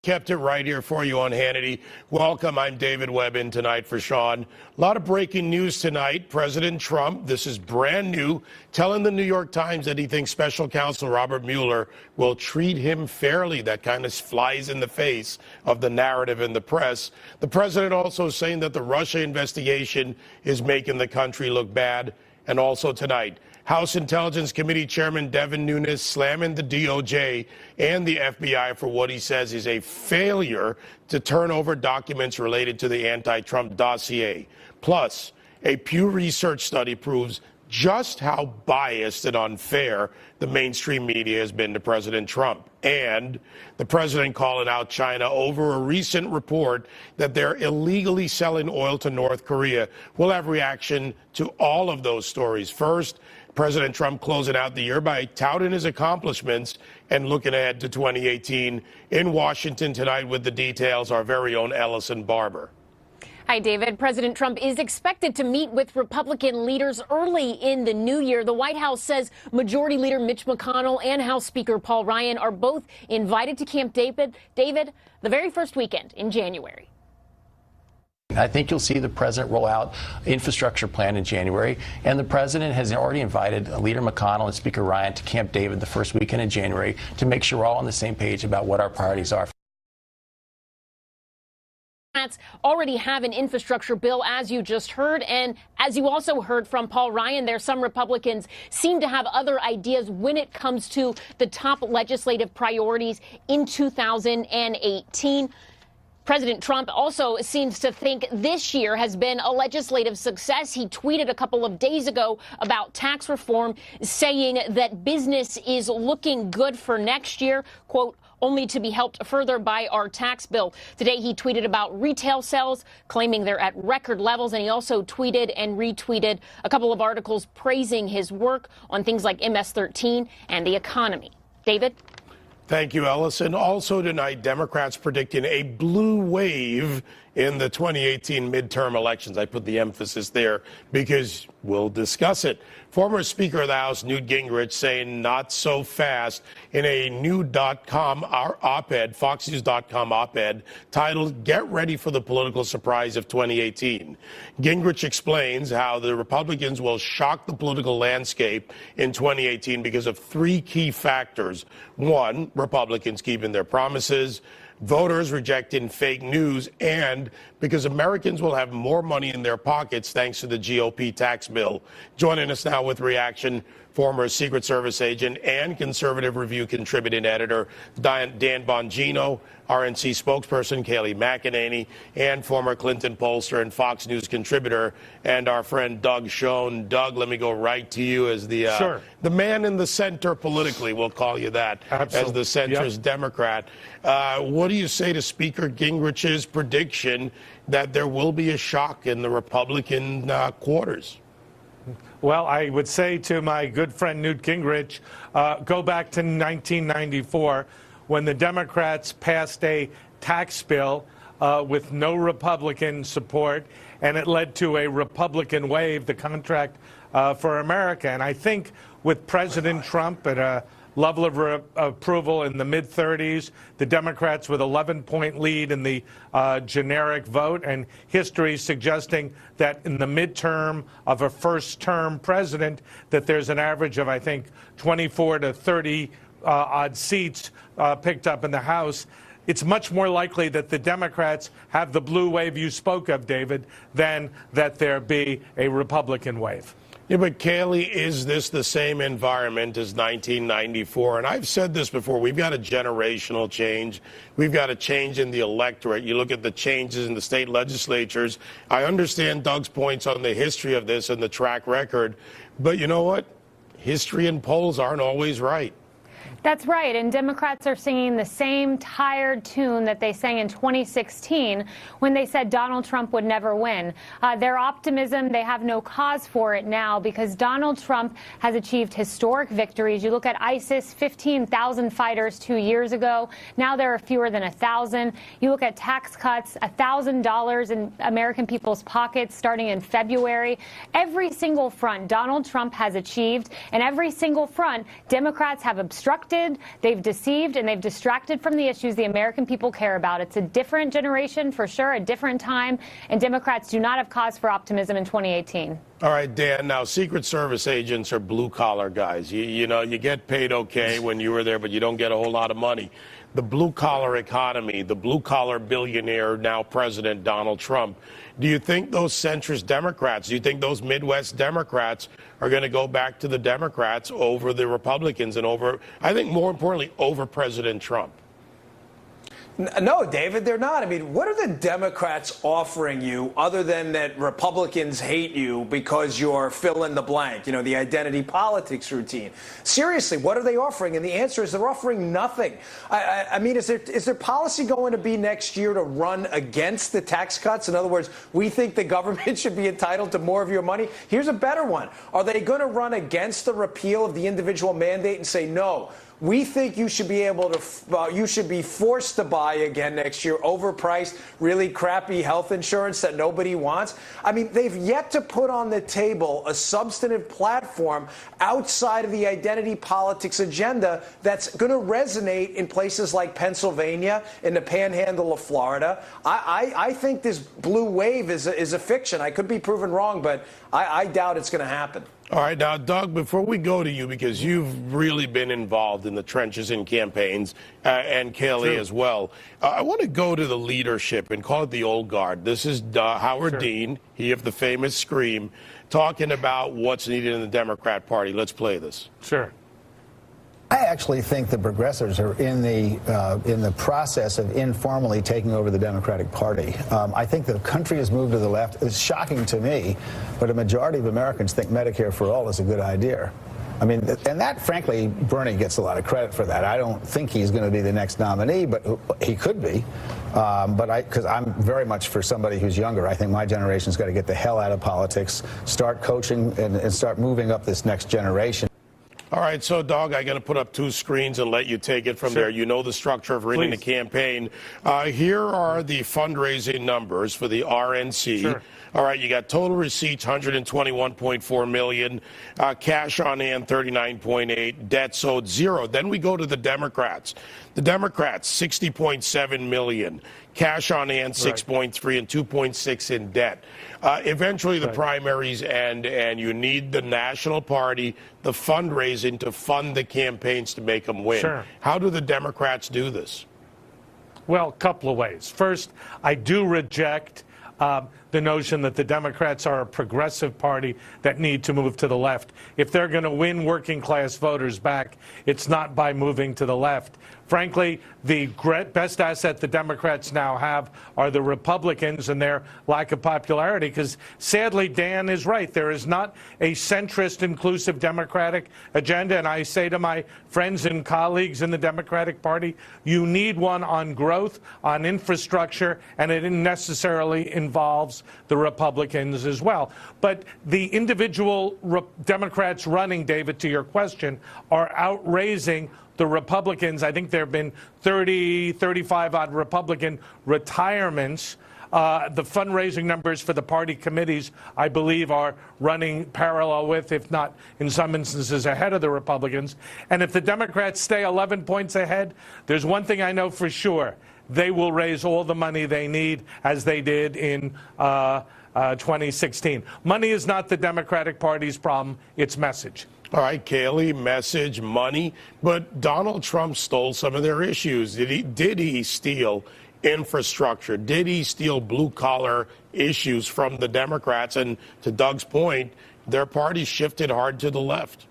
Kept it right here for you on Hannity. Welcome. I'm David Webb in tonight for Sean. A lot of breaking news tonight. President Trump, this is brand new, telling the New York Times that he thinks special counsel Robert Mueller will treat him fairly. That kind of flies in the face of the narrative in the press. The president also saying that the Russia investigation is making the country look bad. And also tonight, House Intelligence Committee Chairman Devin Nunes slamming the DOJ and the FBI for what he says is a failure to turn over documents related to the anti-Trump dossier. Plus, a Pew Research study proves just how biased and unfair the mainstream media has been to President Trump. And the president calling out China over a recent report that they're illegally selling oil to North Korea. We'll have reaction to all of those stories. First, President Trump closing out the year by touting his accomplishments and looking ahead to 2018. In Washington tonight with the details, our very own Ellison Barber. Hi, David. President Trump is expected to meet with Republican leaders early in the new year. The White House says Majority Leader Mitch McConnell and House Speaker Paul Ryan are both invited to Camp David, the very first weekend in January. I think you'll see the president roll out infrastructure plan in January, and the president has already invited Leader McConnell and Speaker Ryan to Camp David the first weekend in January to make sure we're all on the same page about what our priorities are. Democrats already have an infrastructure bill, as you just heard. And as you also heard from Paul Ryan there, some Republicans seem to have other ideas when it comes to the top legislative priorities in 2018. President Trump also seems to think this year has been a legislative success. He tweeted a couple of days ago about tax reform, saying that business is looking good for next year, quote, only to be helped further by our tax bill. Today, he tweeted about retail sales, claiming they're at record levels. And he also tweeted and retweeted a couple of articles praising his work on things like MS-13 and the economy. David? Thank you, Ellison. Also tonight, Democrats predicting a blue wave in the 2018 midterm elections. I put the emphasis there because we'll discuss it. Former Speaker of the House Newt Gingrich saying not so fast in a new.com op-ed, foxnews.com op-ed titled "Get Ready for the Political Surprise of 2018." Gingrich explains how the Republicans will shock the political landscape in 2018 because of three key factors. One, Republicans keeping their promises, voters rejecting fake news, and because Americans will have more money in their pockets thanks to the GOP tax bill. Joining us now with reaction, former Secret Service agent and Conservative Review contributing editor Dan Bongino, RNC spokesperson Kayleigh McEnany, and former Clinton pollster and Fox News contributor, and our friend Doug Schoen. Doug, let me go right to you as the man in the center politically. We'll call you that. Absolutely. As the centrist Democrat. What do you say to Speaker Gingrich's prediction that there will be a shock in the Republican quarters? Well, I would say to my good friend Newt Gingrich, go back to 1994 when the Democrats passed a tax bill with no Republican support, and it led to a Republican wave, the Contract for America. And I think with President Trump at a level of approval in the mid-30s, the Democrats with 11-point lead in the generic vote, and history suggesting that in the midterm of a first-term president, that there's an average of, I think, 24 to 30 odd seats picked up in the House. It's much more likely that the Democrats have the blue wave you spoke of, David, than that there be a Republican wave. Yeah, but Kayleigh, is this the same environment as 1994? And I've said this before, we've got a generational change. We've got a change in the electorate. You look at the changes in the state legislatures. I understand Doug's points on the history of this and the track record, but you know what? History and polls aren't always right. That's right, and Democrats are singing the same tired tune that they sang in 2016 when they said Donald Trump would never win. Their optimism, they have no cause for it now because Donald Trump has achieved historic victories. You look at ISIS, 15,000 fighters 2 years ago. Now there are fewer than 1,000. You look at tax cuts, $1,000 in American people's pockets starting in February. Every single front Donald Trump has achieved, and every single front Democrats have obstructed obstructed, they've deceived, and they've distracted from the issues the American people care about. It's a different generation, for sure, a different time, and Democrats do not have cause for optimism in 2018. All right, Dan, now Secret Service agents are blue-collar guys. You know, you get paid okay when you were there, but you don't get a whole lot of money. The blue-collar economy, the blue-collar billionaire, now President Donald Trump, do you think those centrist Democrats, do you think those Midwest Democrats are going to go back to the Democrats over the Republicans and over, I think more importantly, over President Trump? No, David, they're not. I mean, what are the Democrats offering you other than that Republicans hate you because you're fill in the blank, you know, the identity politics routine? Seriously, what are they offering? And the answer is they're offering nothing. I mean, is there policy going to be next year to run against the tax cuts? In other words, we think the government should be entitled to more of your money. Here's a better one. Are they going to run against the repeal of the individual mandate and say, no, we think you should be able to, you should be forced to buy again next year, overpriced, really crappy health insurance that nobody wants? I mean, they've yet to put on the table a substantive platform outside of the identity politics agenda that's going to resonate in places like Pennsylvania, in the panhandle of Florida. I think this blue wave is a fiction. I could be proven wrong, but I doubt it's going to happen. All right, now, Doug, before we go to you, because you've really been involved in the trenches in campaigns, and Kaylee as well, I want to go to the leadership and call it the old guard. This is Howard Dean, he of the famous Scream, talking about what's needed in the Democrat Party. Let's play this. Sure. I actually think the progressives are in the process of informally taking over the Democratic Party. I think the country has moved to the left. It's shocking to me, but a majority of Americans think Medicare for all is a good idea. I mean, and that, frankly, Bernie gets a lot of credit for that. I don't think he's going to be the next nominee, but he could be. Because I'm very much for somebody who's younger. I think my generation's got to get the hell out of politics, start coaching, and start moving up this next generation. All right, so, Doug, I'm going to put up two screens and let you take it from there. You know the structure of running a campaign. Here are the fundraising numbers for the RNC. Sure. All right, you got total receipts, $121.4 million, cash on hand, $39.8, debts owed, $0. Then we go to the Democrats. The Democrats, $60.7 million, cash on hand, $6.3, and $2.6 in debt. Eventually, the primaries end, and you need the national party, the fundraising to fund the campaigns to make them win. Sure. How do the Democrats do this? Well, a couple of ways. First, I do reject the notion that the Democrats are a progressive party that need to move to the left. If they're going to win working class voters back, it's not by moving to the left. Frankly, the best asset the Democrats now have are the Republicans and their lack of popularity, because sadly, Dan is right. There is not a centrist, inclusive Democratic agenda. And I say to my friends and colleagues in the Democratic Party, you need one on growth, on infrastructure, and it necessarily involves the Republicans as well. But the individual Democrats running, David, to your question, are outraising the Republicans. I think there have been 30, 35-odd Republican retirements. The fundraising numbers for the party committees, I believe, are running parallel with, if not in some instances ahead of the Republicans. And if the Democrats stay 11 points ahead, there's one thing I know for sure. They will raise all the money they need, as they did in 2016. Money is not the Democratic Party's problem. It's message. All right, Kaylee, message, money. But Donald Trump stole some of their issues. Did he steal infrastructure? Did he steal blue-collar issues from the Democrats? And to Doug's point, their party shifted hard to the left.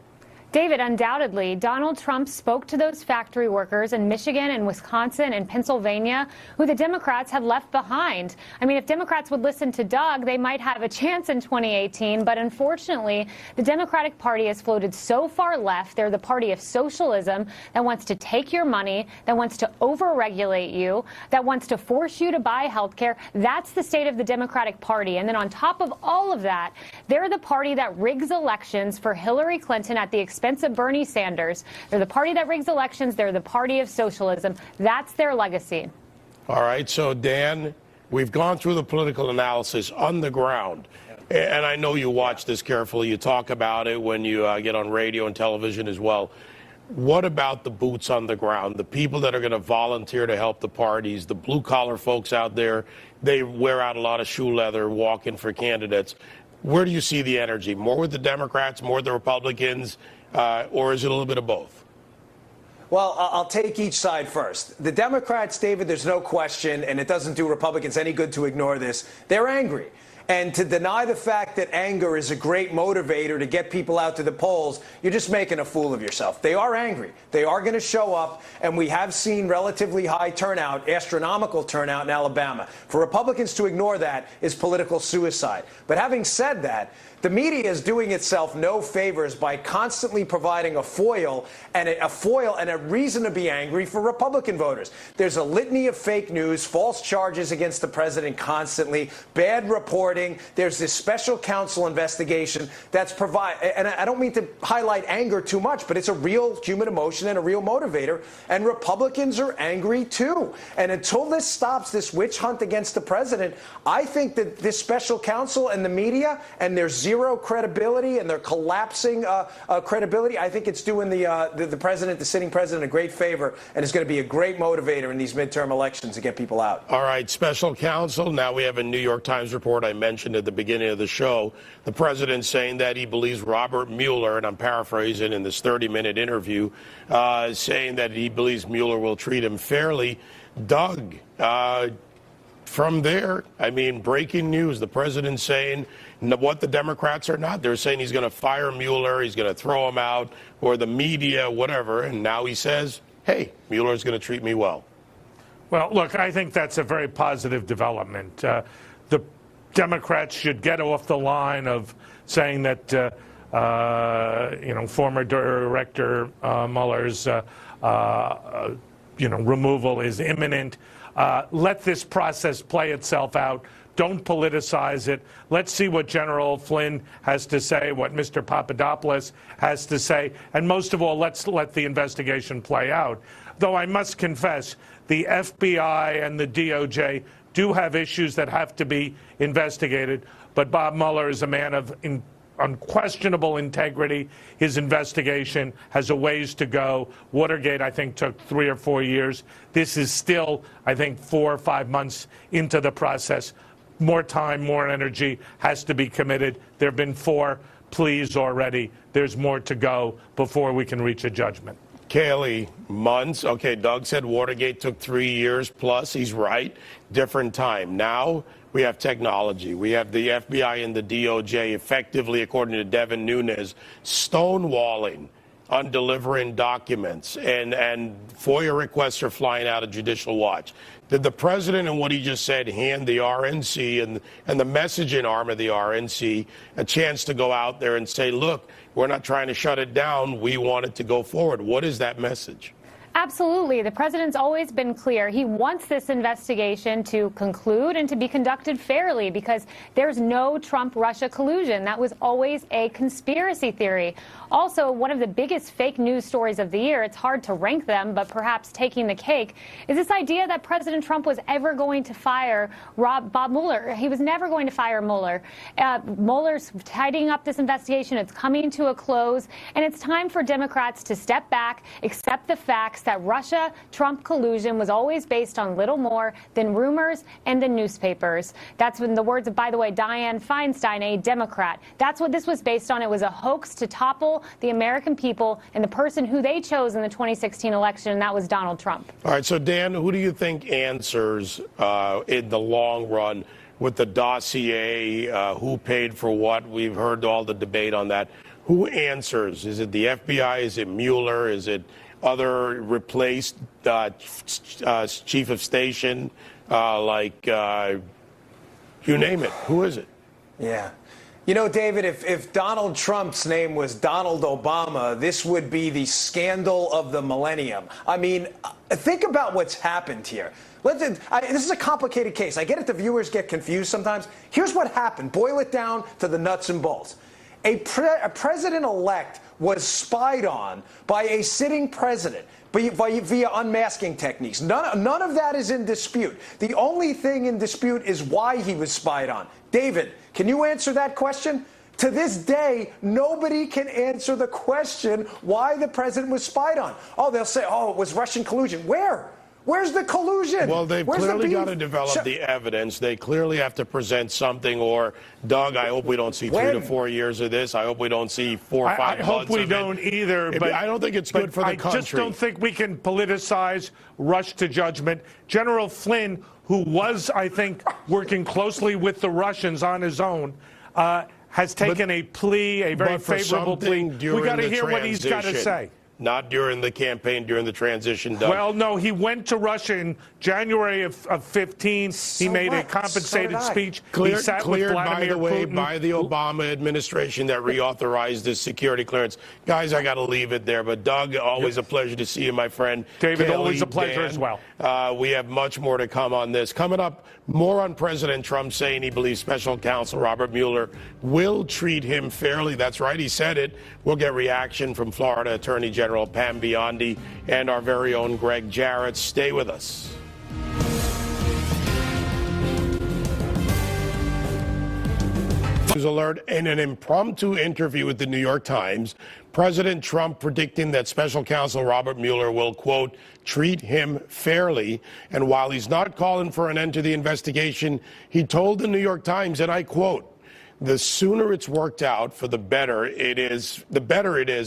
David, undoubtedly, Donald Trump spoke to those factory workers in Michigan and Wisconsin and Pennsylvania who the Democrats had left behind. I mean, if Democrats would listen to Doug, they might have a chance in 2018. But unfortunately, the Democratic Party has floated so far left. They're the party of socialism that wants to take your money, that wants to overregulate you, that wants to force you to buy health care. That's the state of the Democratic Party. And then on top of all of that, they're the party that rigs elections for Hillary Clinton at the expense of Bernie Sanders. They're the party that rigs elections. They're the party of socialism. That's their legacy. All right. So, Dan, we've gone through the political analysis on the ground. And I know you watch this carefully. You talk about it when you get on radio and television as well. what about the boots on the ground, the people that are going to volunteer to help the parties, the blue-collar folks out there? They wear out a lot of shoe leather walking for candidates. Where do you see the energy? More with the Democrats, more with the Republicans, or is it a little bit of both? Well, I'll take each side first. The Democrats, David, there's no question, and it doesn't do Republicans any good to ignore this, they're angry. And to deny the fact that anger is a great motivator to get people out to the polls, you're just making a fool of yourself. They are angry. They are going to show up, and we have seen relatively high turnout, astronomical turnout in Alabama. For Republicans to ignore that is political suicide. But having said that, the media is doing itself no favors by constantly providing a foil and a reason to be angry for Republican voters. There's a litany of fake news, false charges against the president constantly, bad reporting. There's this special counsel investigation that's and I don't mean to highlight anger too much, but it's a real human emotion and a real motivator. And Republicans are angry too. And until this stops, this witch hunt against the president, I think that this special counsel and the media and their zero credibility and their collapsing credibility, I think it's doing the president, the sitting president, a great favor, and is going to be a great motivator in these midterm elections to get people out. All right, special counsel. Now we have a New York Times report I mentioned at the beginning of the show. The president saying that he believes Robert Mueller, and I'm paraphrasing in this 30-minute interview, saying that he believes Mueller will treat him fairly. Doug, from there, I mean, breaking news, the president saying what the Democrats are not. They're saying he's going to fire Mueller, he's going to throw him out, or the media, whatever. And now he says, hey, Mueller's going to treat me well. Well, look, I think that's a very positive development. The Democrats should get off the line of saying that, former Director Mueller's, removal is imminent. Let this process play itself out. Don't politicize it. Let's see what General Flynn has to say, what Mr. Papadopoulos has to say, and most of all, let's let the investigation play out. Though I must confess, the FBI and the DOJ do have issues that have to be investigated, but Bob Mueller is a man of unquestionable integrity. His investigation has a ways to go. Watergate, I think, took 3 or 4 years. This is still, I think, 4 or 5 months into the process. More time, more energy has to be committed. There have been 4 pleas already. There's more to go before we can reach a judgment. Kayleigh, months. Okay, Doug said Watergate took 3 years plus. He's right. Different time. Now we have technology. We have the FBI and the DOJ effectively, according to Devin Nunes, stonewalling on delivering documents, and FOIA requests are flying out of Judicial Watch. Did the president and what he just said hand the RNC and the messaging arm of the RNC a chance to go out there and say, look, we're not trying to shut it down. We want it to go forward. What is that message? Absolutely. The president's always been clear. He wants this investigation to conclude and to be conducted fairly because there's no Trump-Russia collusion. That was always a conspiracy theory. Also, one of the biggest fake news stories of the year, it's hard to rank them, but perhaps taking the cake, is this idea that President Trump was ever going to fire Bob Mueller. He was never going to fire Mueller. Mueller's tidying up this investigation. It's coming to a close, and it's time for Democrats to step back, accept the facts that Russia-Trump collusion was always based on little more than rumors and the newspapers. That's when the words of, by the way, Dianne Feinstein, a Democrat. That's what this was based on. It was a hoax to topple the American people and the person who they chose in the 2016 election, and that was Donald Trump. All right, so Dan, who do you think answers in the long run with the dossier, who paid for what? We've heard all the debate on that. Who answers? Is it the FBI? Is it Mueller? Is it other replaced chief of station, you name it? Who is it? Yeah. You know, David, if Donald Trump's name was Donald Obama, this would be the scandal of the millennium. I mean, think about what's happened here. This is a complicated case. I get it. The viewers get confused sometimes. Here's what happened. Boil it down to the nuts and bolts. A president-elect was spied on by a sitting president via unmasking techniques. None of that is in dispute. The only thing in dispute is why he was spied on. David, can you answer that question? To this day, nobody can answer the question why the president was spied on. Oh, they'll say, oh, it was Russian collusion. Where? Where's the collusion? Well, they've clearly got to develop the evidence. They clearly have to present something. Or, Doug, I hope we don't see 3 to 4 years of this. I hope we don't see 4 or 5 months. I hope we don't either. But I don't think it's good for the country. I just don't think we can politicize, rush to judgment. General Flynn, who was, I think, working closely with the Russians on his own, has taken a plea, a very favorable plea. We got to hear what he's got to say. Not during the campaign, during the transition, Doug. Well, no, he went to Russia in January of 15. He made a compensated speech. He sat with Vladimir by the way, Putin. by the Obama administration that reauthorized the security clearance. Guys, I got to leave it there. But, Doug, always a pleasure to see you, my friend. David, Kelly, always a pleasure Dan, as well. We have much more to come on this. Coming up, more on President Trump saying he believes Special Counsel Robert Mueller will treat him fairly. That's right, he said it. We'll get reaction from Florida Attorney General Pam Biondi and our very own Greg Jarrett. Stay with us. News alert. In an impromptu interview with the New York Times, President Trump predicting that Special Counsel Robert Mueller will, quote, treat him fairly. And while he's not calling for an end to the investigation, he told the New York Times, and I quote, the sooner it's worked out, the better it is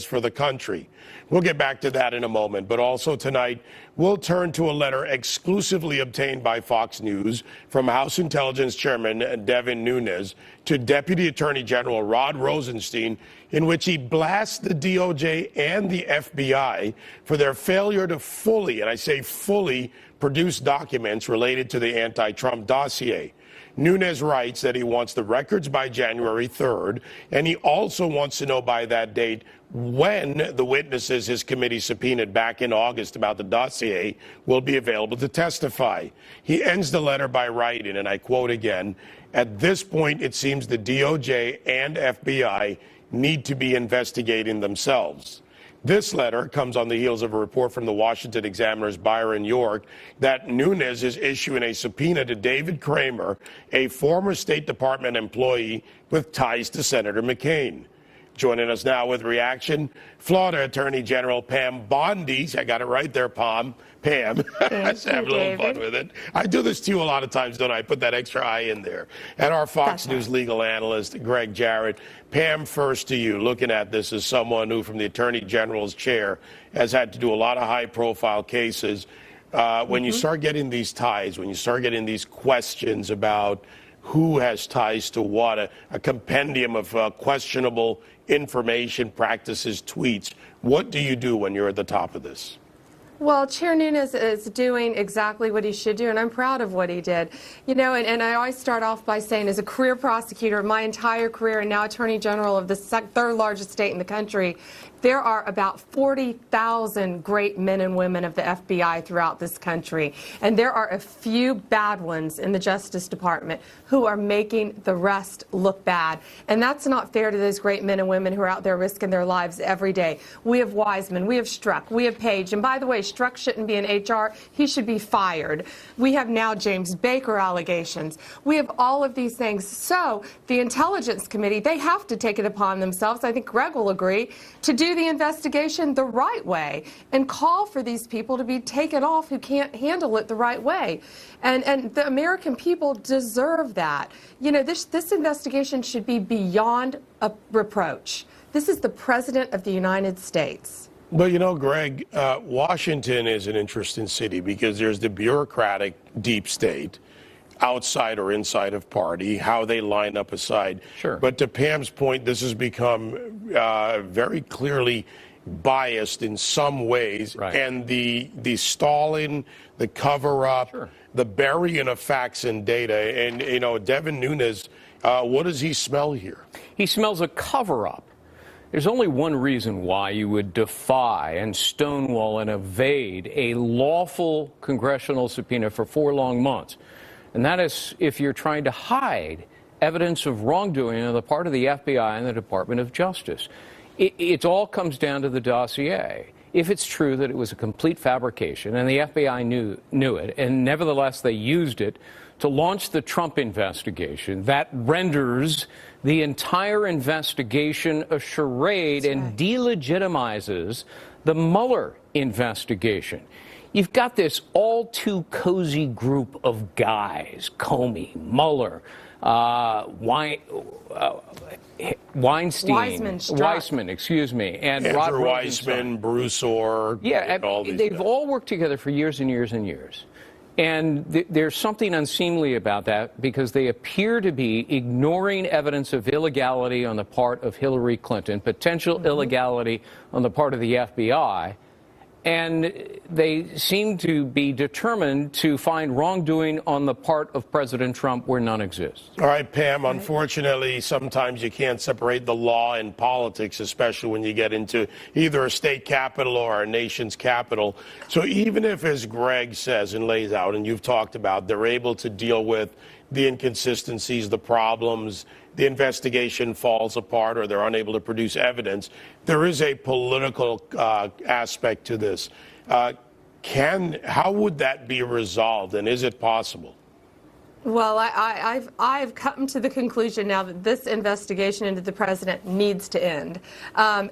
for the country. We'll get back to that in a moment. But also tonight, we'll turn to a letter exclusively obtained by Fox News from House Intelligence Chairman Devin Nunes to Deputy Attorney General Rod Rosenstein, in which he blasts the DOJ and the FBI for their failure to fully, and I say fully, produce documents related to the anti-Trump dossier. Nunes writes that he wants the records by January 3rd, and he also wants to know by that date when the witnesses his committee subpoenaed back in August about the dossier will be available to testify. He ends the letter by writing, and I quote again, at this point, it seems the DOJ and FBI need to be investigating themselves. This letter comes on the heels of a report from the Washington Examiner's Byron York that Nunes is issuing a subpoena to David Kramer, a former State Department employee with ties to Senator McCain. Joining us now with reaction, Florida Attorney General Pam Bondi. I got it right there, Pam. Have a little fun with it. I do this to you a lot of times, don't I? Put that extra I in there. And our Fox News legal analyst, Greg Jarrett. Pam, first to you, looking at this as someone who, from the Attorney General's chair, has had to do a lot of high-profile cases. When you start getting these ties, when you start getting these questions about who has ties to what, a compendium of questionable information, practices, tweets, what do you do when you're at the top of this? Well, Chair Nunes is doing exactly what he should do, and I'm proud of what he did. You know, and I always start off by saying, as a career prosecutor, my entire career, and now Attorney General of the third largest state in the country, there are about 40,000 great men and women of the FBI throughout this country. And there are a few bad ones in the Justice Department who are making the rest look bad. And that's not fair to those great men and women who are out there risking their lives every day. We have Wiseman, we have Strzok, we have Page. And by the way, Strzok shouldn't be in HR. He should be fired. We have now James Baker allegations. We have all of these things. So the Intelligence Committee, they have to take it upon themselves, I think Greg will agree, to do the investigation the right way and call for these people to be taken off who can't handle it the right way. And the American people deserve that. You know, this investigation should be beyond a reproach. This is the President of the United States. But, you know, Greg, Washington is an interesting city because there's the bureaucratic deep state, outside or inside of party, how they line up aside. Sure. But to Pam's point, this has become very clearly biased in some ways. Right. And the stalling, the cover-up, Sure. the burying of facts and data. And, you know, Devin Nunes, what does he smell here? He smells a cover-up. There's only one reason why you would defy and stonewall and evade a lawful congressional subpoena for 4 long months. And that is if you're trying to hide evidence of wrongdoing on the part of the FBI and the Department of Justice. It all comes down to the dossier. if it's true that it was a complete fabrication and the FBI knew it, and nevertheless they used it to launch the Trump investigation, that renders the entire investigation a charade and delegitimizes the Mueller investigation. You've got this all too cozy group of guys, Comey, Mueller, Weissman, excuse me, and Andrew Rod Weissman, Bruce Orr. Yeah, all these they've guys. all worked together for years and years and years. And there's something unseemly about that because they appear to be ignoring evidence of illegality on the part of Hillary Clinton, potential illegality on the part of the FBI, and they seem to be determined to find wrongdoing on the part of President Trump where none exists. All right, Pam, unfortunately, sometimes you can't separate the law and politics, especially when you get into either a state capital or a nation's capital. So even if, as Greg says and lays out, and you've talked about, they're able to deal with the inconsistencies, the problems, the investigation falls apart, or they're unable to produce evidence, there is a political aspect to this. How would that be resolved, and is it possible? Well, I've come to the conclusion now that this investigation into the president needs to end.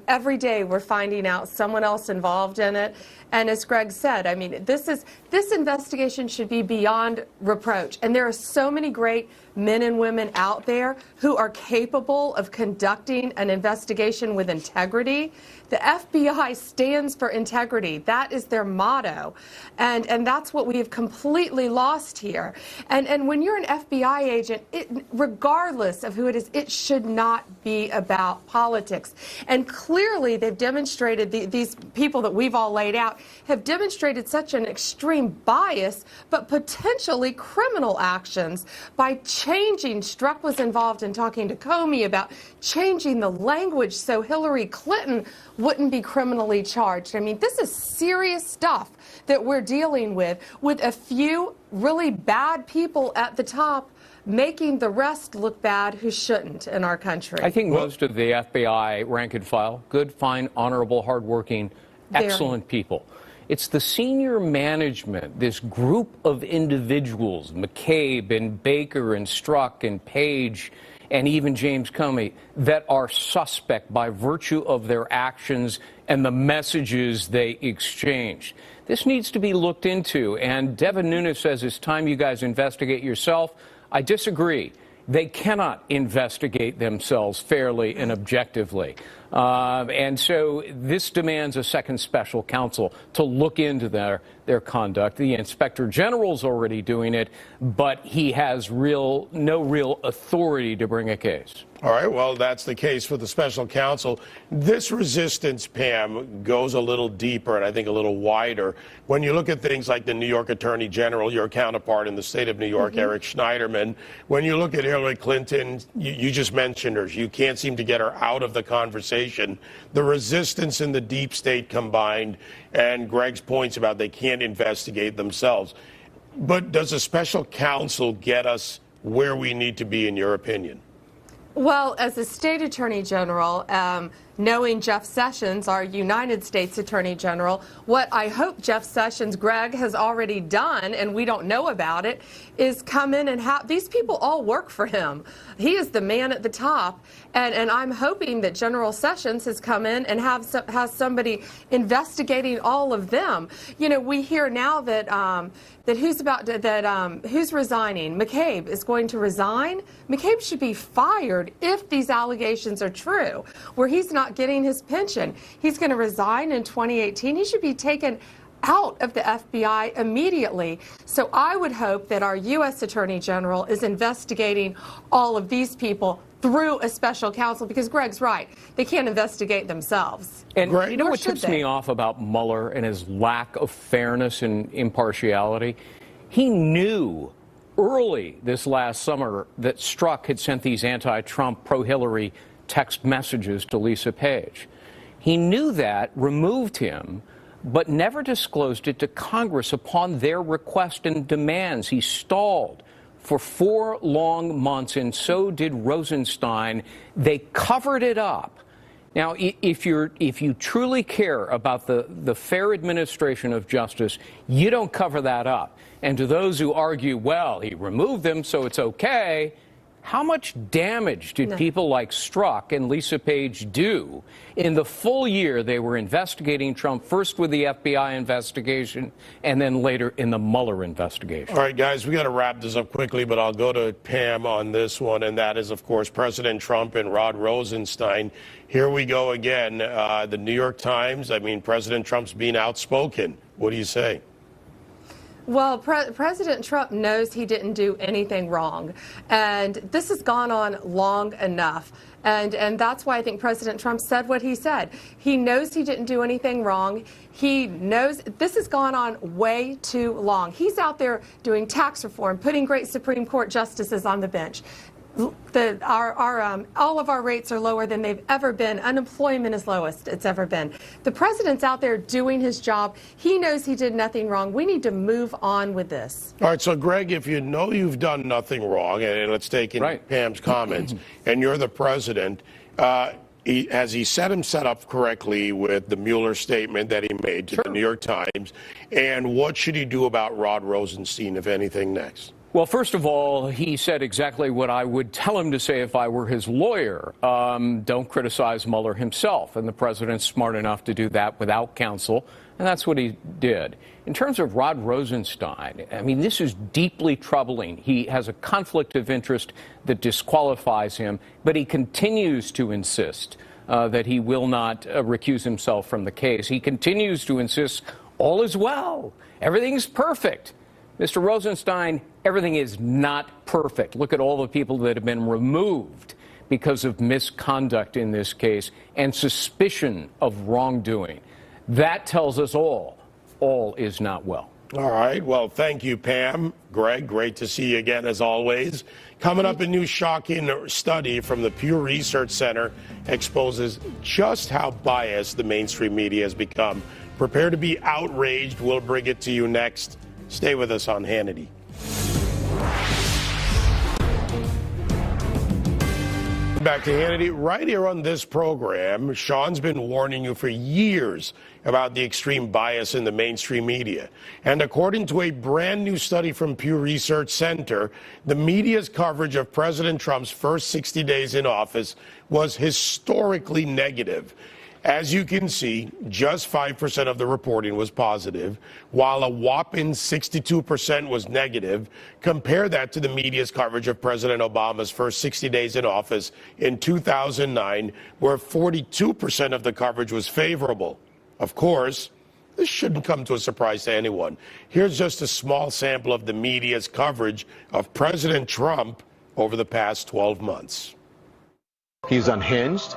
Every day we're finding out someone else involved in it. And as Greg said, I mean, this investigation should be beyond reproach. And there are so many great men and women out there who are capable of conducting an investigation with integrity. The FBI stands for integrity. That is their motto. And that's what we have completely lost here. And when you're an FBI agent, regardless of who it is, it should not be about politics. And clearly they've demonstrated, these people that we've all laid out, have demonstrated such an extreme bias, but potentially criminal actions by changing. Strzok was involved in talking to Comey about changing the language so Hillary Clinton wouldn't be criminally charged. I mean, this is serious stuff that we're dealing with a few really bad people at the top making the rest look bad who shouldn't in our country. I think most of the FBI rank and file, good, fine, honorable, hardworking, excellent people. It's the senior management, this group of individuals, McCabe and Baker and Strzok and Page and even James Comey, that are suspect by virtue of their actions and the messages they exchanged. This needs to be looked into, and Devin Nunes says it's time you guys investigate yourself. I disagree. They cannot investigate themselves fairly and objectively. And so this demands a second special counsel to look into their conduct. The Inspector General's already doing it, but he has no real authority to bring a case. All right, well, that's the case for the special counsel. This resistance, Pam, goes a little deeper and I think a little wider. When you look at things like the New York Attorney General, your counterpart in the state of New York, Eric Schneiderman, when you look at Hillary Clinton, you just mentioned her. You can't seem to get her out of the conversation. The resistance in the deep state combined, and Greg's points about they can't investigate themselves. But does a special counsel get us where we need to be, in your opinion? Well, as a state attorney general, knowing Jeff Sessions, our United States Attorney General, what I hope Jeff Sessions, Greg, has already done, and we don't know about it, is come in and have these people all work for him. He is the man at the top, and I'm hoping that General Sessions has come in and has somebody investigating all of them. You know, we hear now that who's resigning? McCabe is going to resign. McCabe should be fired if these allegations are true, where he's not getting his pension. He's going to resign in 2018. He should be taken out of the FBI immediately. So I would hope that our U.S. Attorney General is investigating all of these people through a special counsel, because Greg's right. They can't investigate themselves. And you know what tips me off about Mueller and his lack of fairness and impartiality? He knew early this last summer that Strzok had sent these anti-Trump, pro-Hillary text messages to Lisa Page. He knew that, removed him, but never disclosed it to Congress upon their request and demands. He stalled for 4 long months, and so did Rosenstein. They covered it up. Now, if you truly care about the fair administration of justice, you don't cover that up. And to those who argue, well, he removed them, so it's okay, how much damage did people like Strzok and Lisa Page do in the full year they were investigating Trump, first with the FBI investigation and then later in the Mueller investigation? All right, guys, we got to wrap this up quickly, but I'll go to Pam on this one, and that is, of course, President Trump and Rod Rosenstein. Here we go again. The New York Times, I mean, President Trump's being outspoken. What do you say? Well, President Trump knows he didn't do anything wrong, and this has gone on long enough. And that's why I think President Trump said what he said. He knows he didn't do anything wrong. He knows this has gone on way too long. He's out there doing tax reform, putting great Supreme Court justices on the bench. All of our rates are lower than they've ever been. Unemployment is lowest it's ever been. The president's out there doing his job. He knows he did nothing wrong. We need to move on with this. All right, so Greg, if you know you've done nothing wrong, and let's take in Pam's comments, and you're the president, has he set himself up correctly with the Mueller statement that he made to the New York Times? And what should he do about Rod Rosenstein, if anything, next? Well, first of all, he said exactly what I would tell him to say if I were his lawyer. Don't criticize Mueller himself. And the president's smart enough to do that without counsel. And that's what he did. In terms of Rod Rosenstein, I mean, this is deeply troubling. He has a conflict of interest that disqualifies him, but he continues to insist that he will not recuse himself from the case. He continues to insist all is well. Everything's perfect. Mr. Rosenstein, everything is not perfect. Look at all the people that have been removed because of misconduct in this case and suspicion of wrongdoing. That tells us all is not well. All right. Well, thank you, Pam. Greg, great to see you again, as always. Coming up, a new shocking study from the Pew Research Center exposes just how biased the mainstream media has become. Prepare to be outraged. We'll bring it to you next. Stay with us on Hannity. Back to Hannity. Right here on this program, Sean's been warning you for years about the extreme bias in the mainstream media. And according to a brand new study from Pew Research Center, the media's coverage of President Trump's first 60 days in office was historically negative. As you can see, just 5% of the reporting was positive, while a whopping 62% was negative. Compare that to the media's coverage of President Obama's first 60 days in office in 2009, where 42% of the coverage was favorable. Of course, this shouldn't come to a surprise to anyone. Here's just a small sample of the media's coverage of President Trump over the past 12 months. He's unhinged.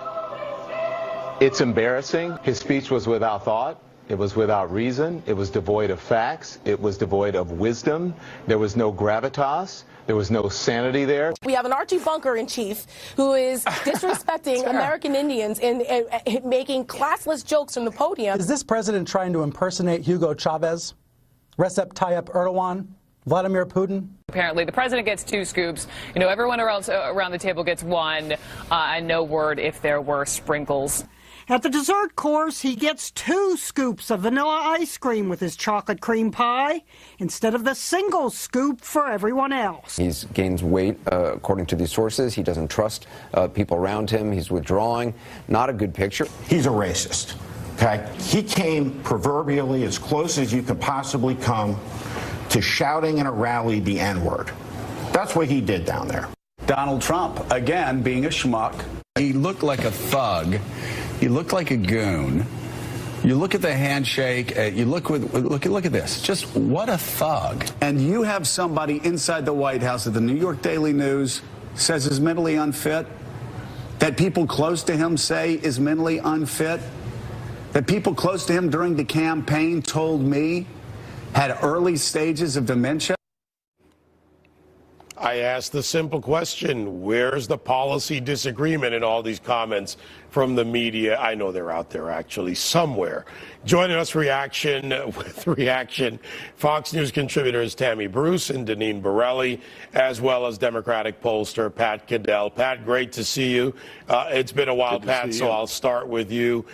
It's embarrassing. His speech was without thought. It was without reason. It was devoid of facts. It was devoid of wisdom. There was no gravitas. There was no sanity there. We have an Archie Bunker-in-chief who is disrespecting American Indians and making classless jokes from the podium. Is this president trying to impersonate Hugo Chavez, Recep Tayyip Erdogan, Vladimir Putin? Apparently, the president gets 2 scoops. You know, everyone else around the table gets 1, and no word if there were sprinkles. At the dessert course, he gets 2 scoops of vanilla ice cream with his chocolate cream pie instead of the single scoop for everyone else. He's gained weight, according to these sources. He doesn't trust people around him. He's withdrawing. Not a good picture. He's a racist. Okay? He came proverbially as close as you could possibly come to shouting in a rally the N-word. That's what he did down there. Donald Trump, again, being a schmuck. He looked like a thug. He looked like a goon. You look at the handshake. You look at this. Just what a thug. And you have somebody inside the White House that the New York Daily News says is mentally unfit, that people close to him say is mentally unfit, that people close to him during the campaign told me had early stages of dementia. I asked the simple question, where's the policy disagreement in all these comments from the media? I know they're out there actually somewhere. Joining us with reaction, Fox News contributors Tammy Bruce and Deneen Borelli, as well as Democratic pollster Pat Caddell. Pat, great to see you. It's been a while, Pat, so I'll start with you.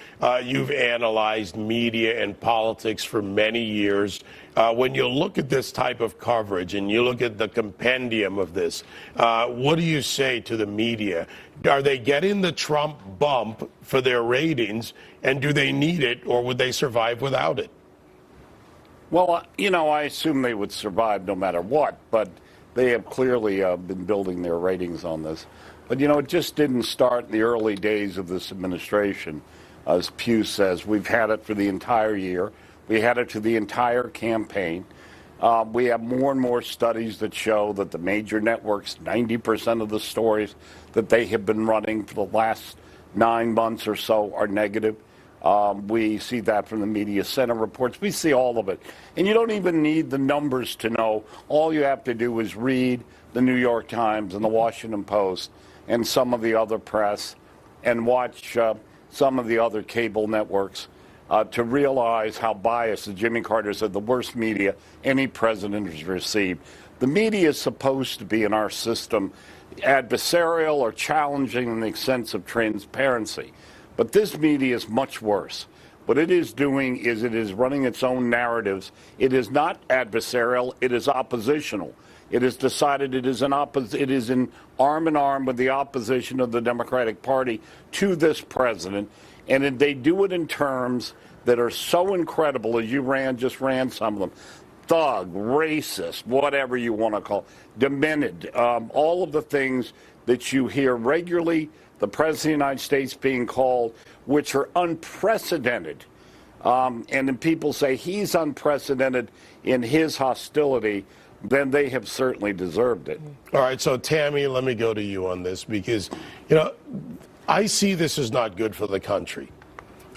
You've analyzed media and politics for many years. When you look at this type of coverage and you look at the compendium of this, what do you say to the media? Are they getting the Trump bump for their ratings, and do they need it, or would they survive without it? Well, I assume they would survive no matter what, but they have clearly been building their ratings on this. But, it just didn't start in the early days of this administration. As Pew says, we've had it for the entire year. We had it to the entire campaign. We have more and more studies that show that the major networks, 90% of the stories that they have been running for the last 9 months or so are negative. We see that from the Media Center reports. We see all of it. And you don't even need the numbers to know. All you have to do is read the New York Times and the Washington Post and some of the other press and watch some of the other cable networks to realize how biased, as Jimmy Carter said, the worst media any president has received. The media is supposed to be in our system adversarial or challenging in the sense of transparency. But this media is much worse. What it is doing is it is running its own narratives. It is not adversarial. It is oppositional. It has decided it is in arm in arm with the opposition of the Democratic Party to this president. And they do it in terms that are so incredible, as you just ran some of them. Thug, racist, whatever you want to call it, demented, all of the things that you hear regularly, the President of the United States being called, which are unprecedented. And then people say he's unprecedented in his hostility, then they have certainly deserved it. All right, so Tammy, let me go to you on this because, I see this as not good for the country.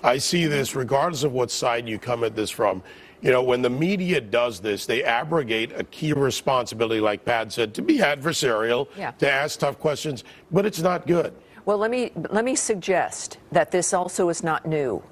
I see this, regardless of what side you come at this from, when the media does this, they abrogate a key responsibility, like Pat said, to be adversarial, to ask tough questions, but it's not good. Well, let me suggest that this also is not new.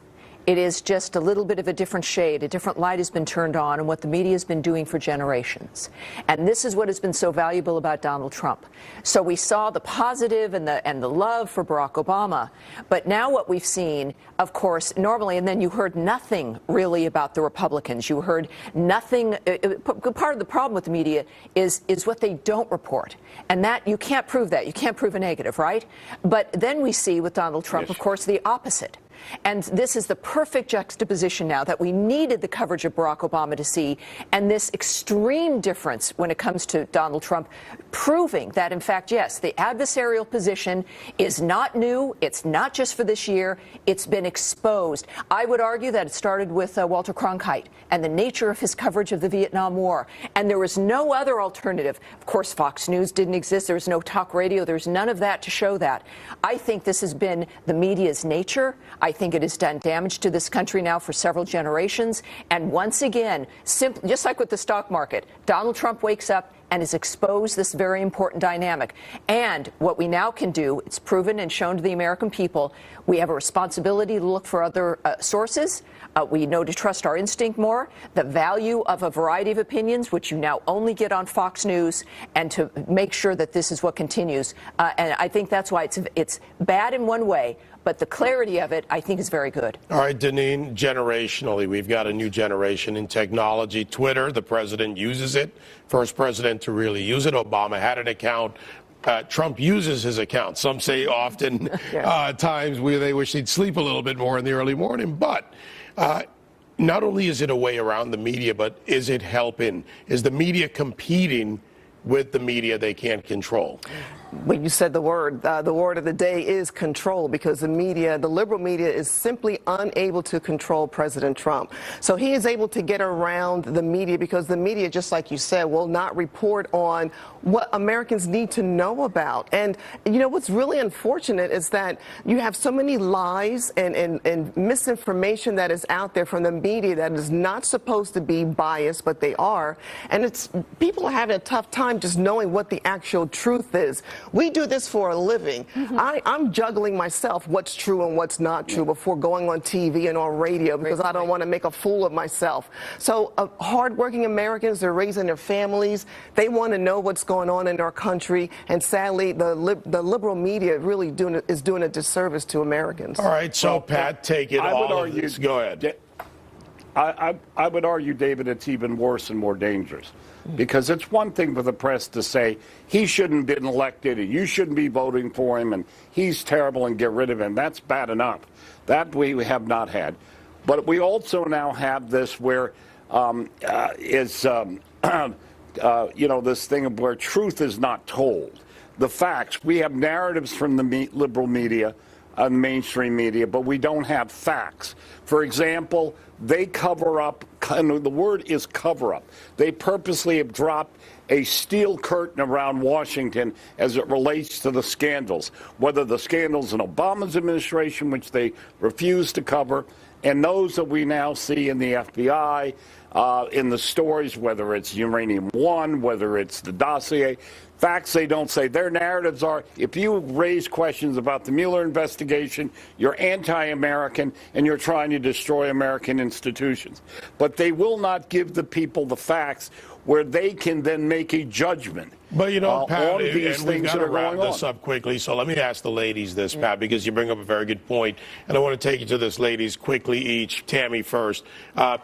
It is just a little bit of a different shade. A different light has been turned on in what the media has been doing for generations. And this is what has been so valuable about Donald Trump. So we saw the positive and the love for Barack Obama. But now what we've seen, of course, normally, and then you heard nothing really about the Republicans. You heard nothing. Part of the problem with the media is what they don't report. And that you can't prove that. You can't prove a negative, right? But then we see with Donald Trump, of course, the opposite. And this is the perfect juxtaposition now that we needed the coverage of Barack Obama to see, and this extreme difference when it comes to Donald Trump, proving that, in fact, yes, the adversarial position is not new. It's not just for this year. It's been exposed. I would argue that it started with Walter Cronkite and the nature of his coverage of the Vietnam War. And there was no other alternative. Of course, Fox News didn't exist. There was no talk radio. There was none of that to show that. I think this has been the media's nature. I think it has done damage to this country now for several generations. And once again, just like with the stock market, Donald Trump wakes up and has exposed this very important dynamic. And what we now can do, it's proven and shown to the American people, we have a responsibility to look for other sources. We know to trust our instinct more, the value of a variety of opinions, which you now only get on Fox News, and to make sure that this is what continues. And I think that's why it's bad in one way, but the clarity of it, I think, is very good. All right, Deneen, generationally, we've got a new generation in technology. Twitter, the president uses it. First president to really use it. Obama had an account. Trump uses his account. Some say often times where they wish he'd sleep a little bit more in the early morning. But not only is it a way around the media, but is it helping? Is the media competing with the media they can't control? When you said the word of the day is control, because the media, the liberal media, is simply unable to control President Trump. So he is able to get around the media because the media, just like you said, will not report on what Americans need to know about. And, you know, what's really unfortunate is that you have so many lies and misinformation that is out there from the media that is not supposed to be biased, but they are. And people are having a tough time time just knowing what the actual truth is. We do this for a living. I'm juggling myself what's true and what's not true before going on TV and on radio because I don't want to make a fool of myself. So hardworking Americans, they're raising their families. They want to know what's going on in our country. And sadly, the liberal media really is doing a disservice to Americans. All right, so Pat, take it. I would argue. Go ahead. I would argue, David, it's even worse and more dangerous. Because it's one thing for the press to say he shouldn't have been elected and you shouldn't be voting for him and he's terrible and get rid of him. That's bad enough. That we have not had. But we also now have this where this thing of where truth is not told. The facts. We have narratives from the liberal media, mainstream media, but we don't have facts. For example, they cover up, and the word is cover up. They purposely have dropped a steel curtain around Washington as it relates to the scandals, whether the scandals in Obama's administration, which they refused to cover, and those that we now see in the FBI, in the stories, whether it's Uranium One, whether it's the dossier. Facts they don't say. Their narratives are, if you raise questions about the Mueller investigation, you're anti-American and you're trying to destroy American institutions. But they will not give the people the facts where they can then make a judgment. But, you know, Pat, on these and we've things got that to are wrap going this on. up quickly, so let me ask the ladies this, Pat, because you bring up a very good point, and I want to take you to this, ladies, quickly each. Tammy first.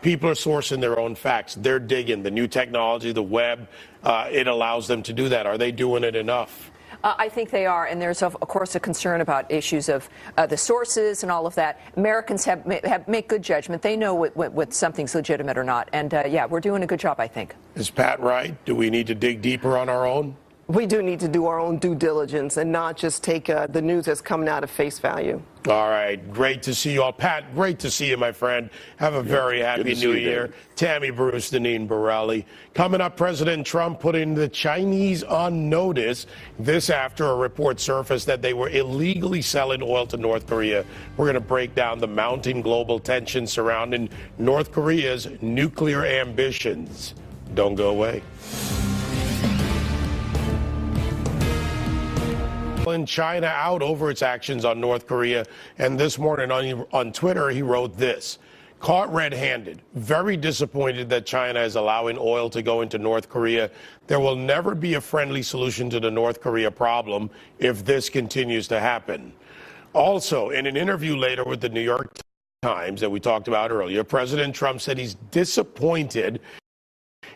People are sourcing their own facts. They're digging. The new technology, the web, it allows them to do that. Are they doing it enough? I think they are, and there's, of course, a concern about issues of the sources and all of that. Americans have make good judgment. They know what something's legitimate or not. And, yeah, we're doing a good job, I think. Is Pat right? Do we need to dig deeper on our own? We do need to do our own due diligence and not just take the news that's coming out of face value. All right. Great to see you all. Pat, great to see you, my friend. Have a very happy New Year. Tammy Bruce, Deneen Borelli. Coming up, President Trump putting the Chinese on notice. This after a report surfaced that they were illegally selling oil to North Korea. We're going to break down the mounting global tension surrounding North Korea's nuclear ambitions. Don't go away. China out over its actions on North Korea, and this morning on Twitter he wrote this: caught red-handed, very disappointed that China is allowing oil to go into North Korea. There will never be a friendly solution to the North Korea problem if this continues to happen. Also, in an interview later with the New York Times that we talked about earlier, President Trump said he's disappointed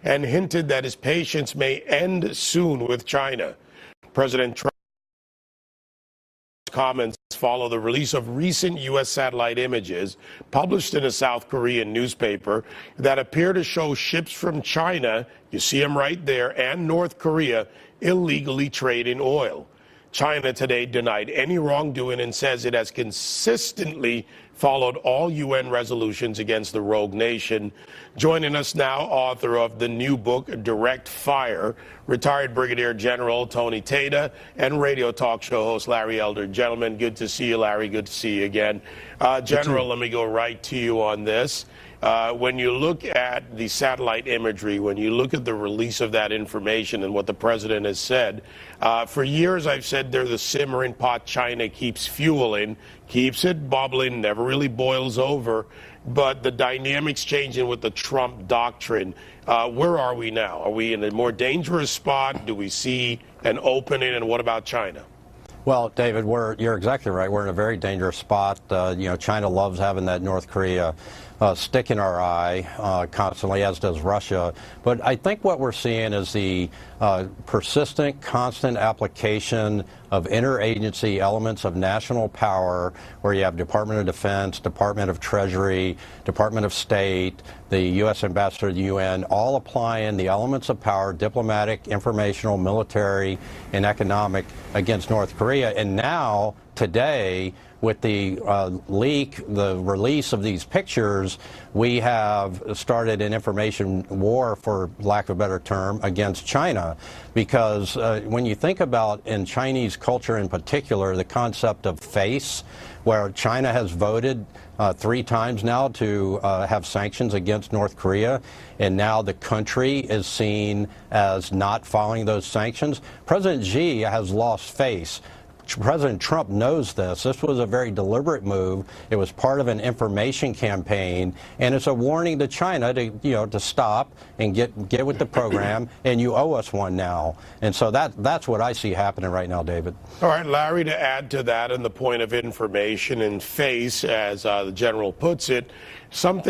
and hinted that his patience may end soon with China. President Trump's comments follow the release of recent U.S. satellite images published in a South Korean newspaper that appear to show ships from China, you see them right there, and North Korea illegally trading oil. China today denied any wrongdoing and says it has consistently followed all UN resolutions against the rogue nation. Joining us now, author of the new book, Direct Fire, retired Brigadier General Tony Tata, and radio talk show host Larry Elder. Gentlemen, good to see you, Larry. Good to see you again. General, let me go right to you on this. When you look at the satellite imagery, when you look at the release of that information and what the president has said, for years I've said they're the simmering pot China keeps fueling, keeps it bubbling, never really boils over. But the dynamics changing with the Trump doctrine. Where are we now? Are we in a more dangerous spot? Do we see an opening? And what about China? Well, David, you're exactly right. We're in a very dangerous spot. China loves having that North Korea stick in our eye constantly, as does Russia. But I think what we're seeing is the persistent, constant application of interagency elements of national power, where you have Department of Defense, Department of Treasury, Department of State, the U.S. Ambassador to the UN, all applying the elements of power, diplomatic, informational, military, and economic, against North Korea. And now, today, with the the release of these pictures, we have started an information war, for lack of a better term, against China. Because when you think about, in Chinese culture in particular, the concept of face, where China has voted 3 times now to have sanctions against North Korea, and now the country is seen as not following those sanctions. President Xi has lost face. President Trump knows this. This was a very deliberate move. It was part of an information campaign, and it's a warning to China to, to stop and get with the program. And you owe us one now. And so that's what I see happening right now, David. All right, Larry, to add to that, and the point of information and face, as the general puts it, some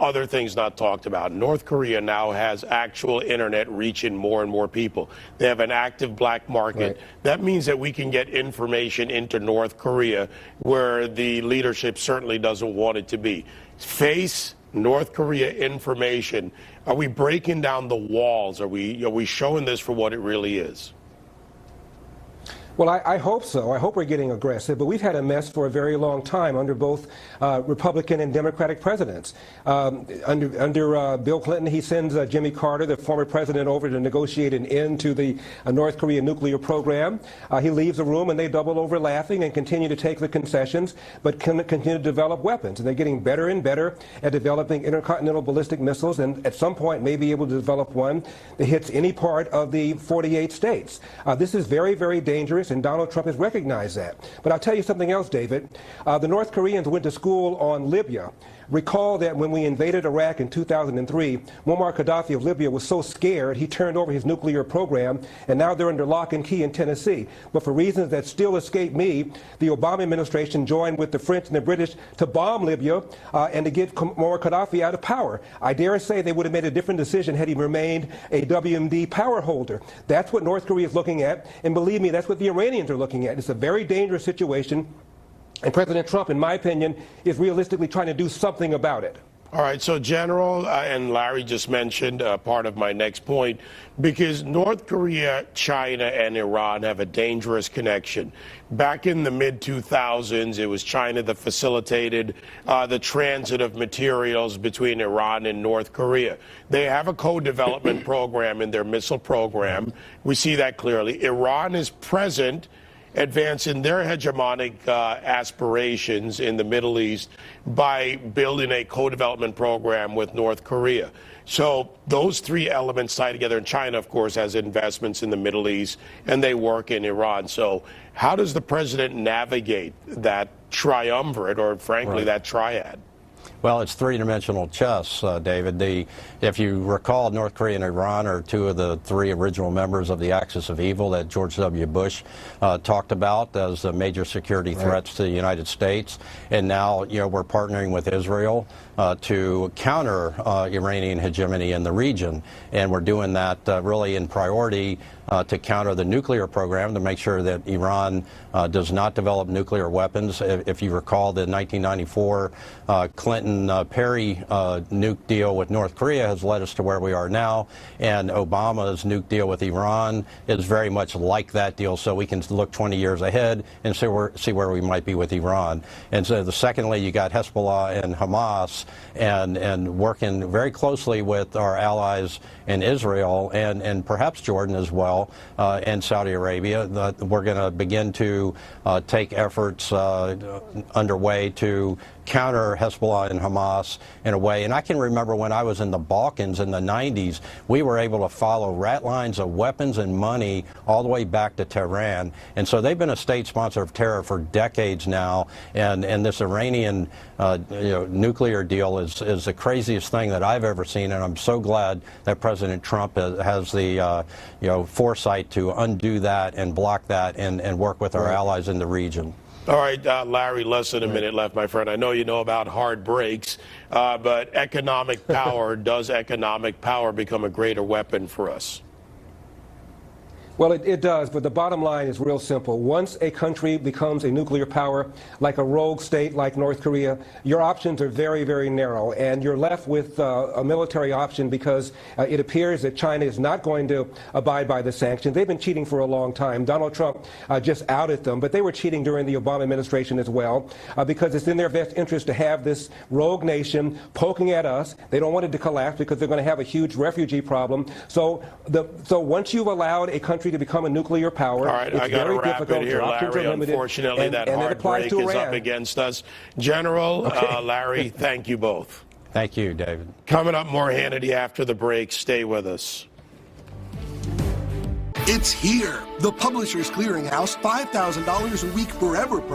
other things not talked about. North Korea now has actual internet reaching more and more people. They have an active black market. Right. That means that we can get information into North Korea where the leadership certainly doesn't want it to be. Face North Korea information. Are we breaking down the walls? Are we showing this for what it really is? Well, I hope so. I hope we're getting aggressive. But we've had a mess for a very long time under both Republican and Democratic presidents. Under Bill Clinton, he sends Jimmy Carter, the former president, over to negotiate an end to the North Korea nuclear program. He leaves the room, and they double over laughing and continue to take the concessions, but continue to develop weapons. And they're getting better and better at developing intercontinental ballistic missiles, and at some point may be able to develop one that hits any part of the 48 states. This is very, very dangerous, and Donald Trump has recognized that. But I'll tell you something else, David. The North Koreans went to school on Libya. Recall that when we invaded Iraq in 2003, Muammar Gaddafi of Libya was so scared he turned over his nuclear program, and now they're under lock and key in Tennessee. But for reasons that still escape me, the Obama administration joined with the French and the British to bomb Libya and to get Muammar Gaddafi out of power. I dare say they would have made a different decision had he remained a WMD power holder. That's what North Korea is looking at, and believe me, that's what the Iranians are looking at. It's a very dangerous situation. And President Trump, in my opinion, is realistically trying to do something about it. All right, so General, and Larry just mentioned part of my next point, because North Korea, China, and Iran have a dangerous connection. Back in the mid-2000s, it was China that facilitated the transit of materials between Iran and North Korea. They have a co-development program in their missile program. We see that clearly. Iran is present, advancing their hegemonic aspirations in the Middle East by building a co-development program with North Korea. So those 3 elements tie together. And China, of course, has investments in the Middle East, and they work in Iran. So how does the president navigate that triumvirate, or frankly, that triad? Well, it's 3-dimensional chess, David. If you recall, North Korea and Iran are 2 of the 3 original members of the Axis of Evil that George W. Bush talked about as major security threats to the United States. And now, we're partnering with Israel to counter Iranian hegemony in the region. And we're doing that really in priority to counter the nuclear program, to make sure that Iran does not develop nuclear weapons. If you recall, the 1994 Clinton-Perry nuke deal with North Korea has led us to where we are now, and Obama's nuke deal with Iran is very much like that deal, so we can look 20 years ahead and see where we might be with Iran. And so, secondly, you got Hezbollah and Hamas, and working very closely with our allies in Israel and perhaps Jordan as well, and Saudi Arabia. We're going to begin to take efforts underway to counter Hezbollah and Hamas in a way. And I can remember when I was in the Balkans in the 90s, we were able to follow rat lines of weapons and money all the way back to Tehran. And so they've been a state sponsor of terror for decades now. And this Iranian nuclear deal is the craziest thing that I've ever seen. And I'm so glad that President Trump has the foresight to undo that and block that and work with our allies in the region. All right, Larry, less than a minute left, my friend. I know you know about hard breaks, but economic power, does economic power become a greater weapon for us? Well, it does, but the bottom line is real simple. Once a country becomes a nuclear power, like a rogue state like North Korea, your options are very, very narrow, and you're left with a military option because it appears that China is not going to abide by the sanctions. They've been cheating for a long time. Donald Trump just outed them, but they were cheating during the Obama administration as well, because it's in their best interest to have this rogue nation poking at us. They don't want it to collapse because they're going to have a huge refugee problem. So once you've allowed a country to become a nuclear power, all right, it's I got to very wrap difficult. it here, Larry. Unfortunately, that hard break is up against us. General, Larry, thank you both. Thank you, David. Coming up, more Hannity after the break. Stay with us. It's here. The Publishers Clearinghouse $5,000 a week forever